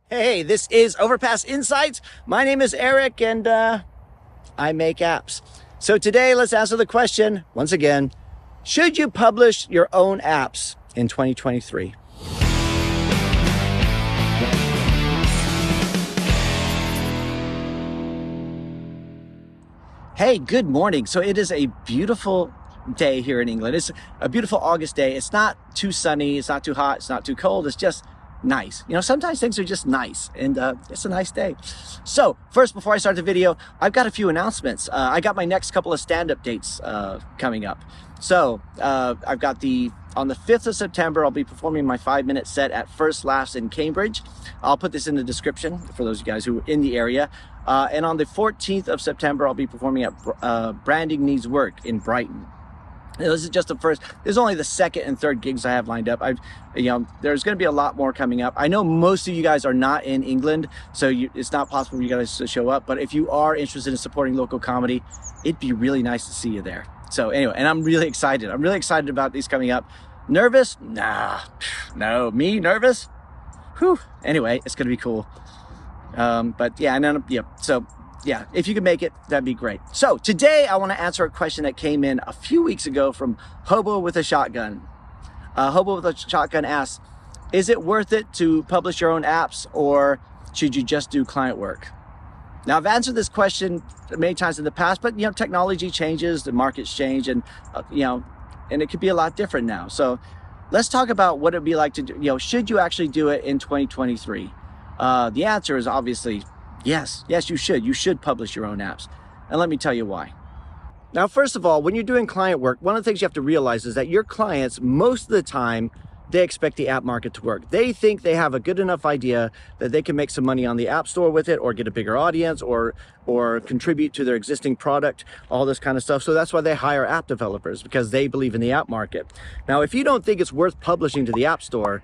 Hey, this is Overpass Insights. My name is Eric and I make apps. So today let's answer the question, once again, should you publish your own apps in 2023? Hey, good morning. So it is a beautiful day here in England. It's a beautiful August day. It's not too sunny, it's not too hot, it's not too cold. It's just nice. You know, sometimes things are just nice and it's a nice day. So first, before I start the video, I've got a few announcements. I got my next couple of stand-up dates coming up. So I've got on the 5th of September, I'll be performing my 5-minute set at First Laughs in Cambridge. I'll put this in the description for those of you guys who are in the area. And on the 14th of September, I'll be performing at Branding Needs Work in Brighton. Now, this is just the first. This is only the second and third gigs I have lined up. There's going to be a lot more coming up. I know most of you guys are not in England, so it's not possible for you guys to show up. But if you are interested in supporting local comedy, it'd be really nice to see you there. So anyway, and I'm really excited. I'm really excited about these coming up. Nervous? Nah, no. Me nervous? Whew. Anyway, it's going to be cool. But yeah, and then So yeah, if you can make it, that'd be great. So today I want to answer a question that came in a few weeks ago from Hobo with a Shotgun. Hobo with a Shotgun asks, is it worth it to publish your own apps or should you just do client work? Now, I've answered this question many times in the past, but technology changes, the markets change, and and it could be a lot different now. So let's talk about what it'd be like to do, should you actually do it in 2023? The answer is obviously yes, you should. You should publish your own apps. And let me tell you why. Now, first of all, when you're doing client work, one of the things you have to realize is that your clients, most of the time, they expect the app market to work. They think they have a good enough idea that they can make some money on the App Store with it, or get a bigger audience, or contribute to their existing product, all this kind of stuff. So that's why they hire app developers, because they believe in the app market. Now, if you don't think it's worth publishing to the App Store,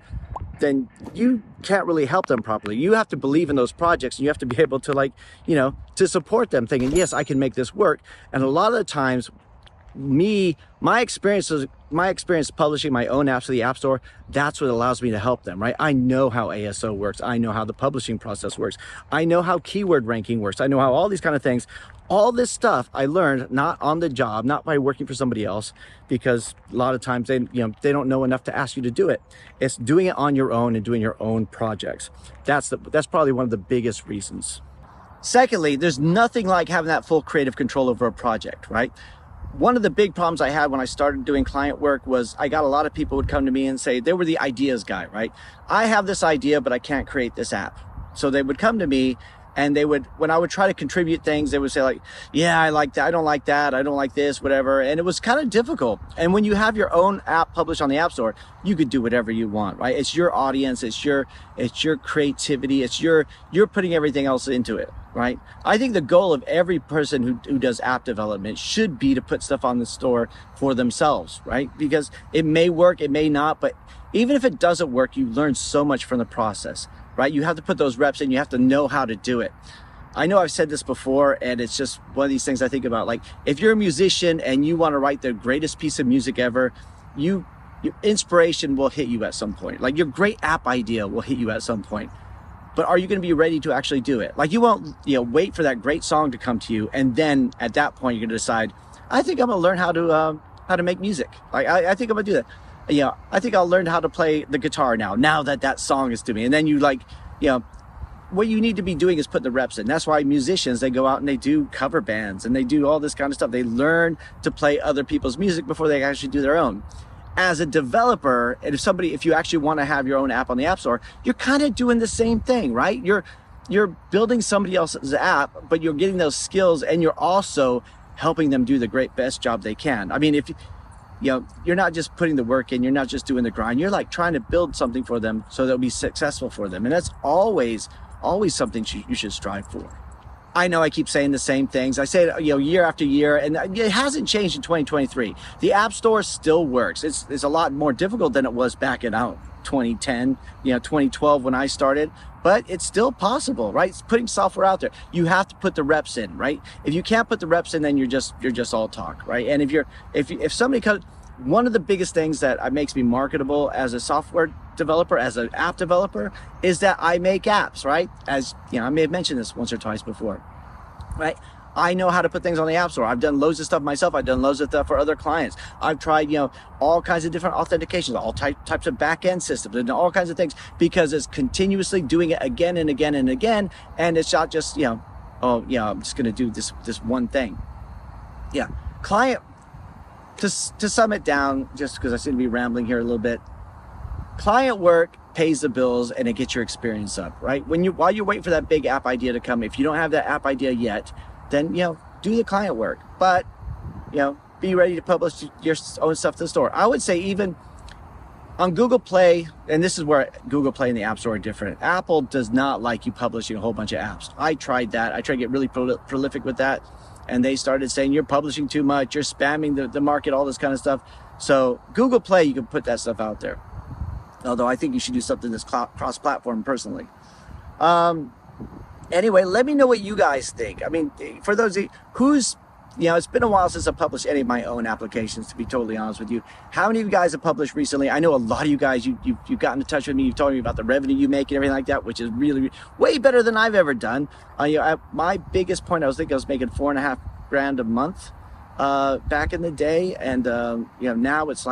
then you can't really help them properly. You have to believe in those projects, and you have to be able to to support them, thinking, yes, I can make this work. And a lot of the times, my experience publishing my own apps to the App Store, that's what allows me to help them, right? I know how ASO works. I know how the publishing process works. I know how keyword ranking works. I know how all these kind of things, all this stuff I learned not on the job, not by working for somebody else, because a lot of times they don't know enough to ask you to do it. It's doing it on your own and doing your own projects. That's probably one of the biggest reasons. Secondly, there's nothing like having that full creative control over a project, right? One of the big problems I had when I started doing client work was I got a lot of people would come to me and say, they were the ideas guy, right? I have this idea, but I can't create this app. So they would come to me and when I would try to contribute things, they would say like, yeah, I like that. I don't like that. I don't like this, whatever. And it was kind of difficult. And when you have your own app published on the App Store, you could do whatever you want, right? It's your audience. It's your creativity. You're putting everything else into it, right? I think the goal of every person who does app development should be to put stuff on the store for themselves, right? Because it may work, it may not, but even if it doesn't work, you learn so much from the process, right? You have to put those reps in, you have to know how to do it. I know I've said this before, and it's just one of these things I think about. Like, if you're a musician and you want to write the greatest piece of music ever, your inspiration will hit you at some point. Like, your great app idea will hit you at some point. But are you going to be ready to actually do it? Like, you won't wait for that great song to come to you, and then at that point you're going to decide, I think I'm going to learn how to make music. Like, I think I'm going to do that. I think I'll learn how to play the guitar now that song is to me. And then what you need to be doing is putting the reps in. That's why musicians, they go out and they do cover bands and they do all this kind of stuff. They learn to play other people's music before they actually do their own. As a developer, and if you actually want to have your own app on the App Store, you're kind of doing the same thing, right? You're building somebody else's app, but you're getting those skills, and you're also helping them do the best job they can. I mean, if you're not just putting the work in, you're not just doing the grind, you're like trying to build something for them so they'll be successful for them. And that's always something you should strive for. I know I keep saying the same things. I say it, year after year, and it hasn't changed in 2023. The App Store still works. It's a lot more difficult than it was back in 2010, 2012 when I started, but it's still possible, right? It's putting software out there. You have to put the reps in, right? If you can't put the reps in, then you're just all talk, right? And if somebody comes, one of the biggest things that makes me marketable as a software developer, as an app developer, is that I make apps, right? As you know, I may have mentioned this once or twice before, right? I know how to put things on the App Store. I've done loads of stuff myself. I've done loads of stuff for other clients. I've tried, you know, all kinds of different authentications, all types of back-end systems, and all kinds of things, because it's continuously doing it again and again and again. And it's not just, you know, oh yeah, I'm just going to do this one thing. Yeah, client. To sum it down, just because I seem to be rambling here a little bit, client work pays the bills and it gets your experience up, right? While you're waiting for that big app idea to come, if you don't have that app idea yet, then, you know, do the client work, but, you know, be ready to publish your own stuff to the store. I would say even on Google Play, and this is where Google Play and the App Store are different. Apple does not like you publishing a whole bunch of apps. I tried that. I tried to get really prolific with that. And they started saying, you're publishing too much, you're spamming the market, all this kind of stuff. So Google Play, you can put that stuff out there. Although I think you should do something that's cross-platform personally. Anyway, let me know what you guys think. I mean, for those of you who's, you know, it's been a while since I published any of my own applications, to be totally honest with you. How many of you guys have published recently? I know a lot of you guys, you've gotten in touch with me. You've told me about the revenue you make and everything like that, which is really way better than I've ever done. You know, my biggest point, I was making $4.5 grand a month back in the day. And, you know, now it's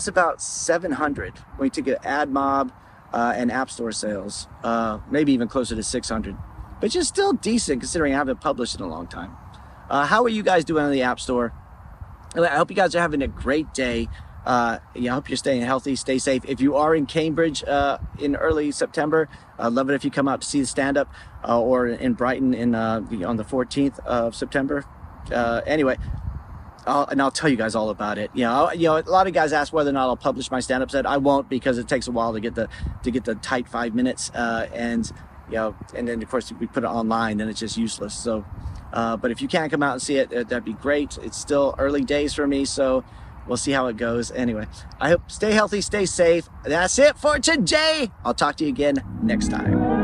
about 700 when you take an ad mob and app store sales, maybe even closer to 600, but just still decent considering I haven't published in a long time. How are you guys doing on the App Store? I hope you guys are having a great day. I hope you're staying healthy, stay safe. If you are in Cambridge in early September, I'd love it if you come out to see the stand-up, or in Brighton on the 14th of September. Anyway, I'll tell you guys all about it. You know, a lot of guys ask whether or not I'll publish my stand-up set. I won't, because it takes a while to get the tight 5 minutes, and then of course if we put it online, then it's just useless. So. But if you can come out and see it, that'd be great. It's still early days for me, so we'll see how it goes. Anyway, I hope stay healthy, stay safe. That's it for today. I'll talk to you again next time.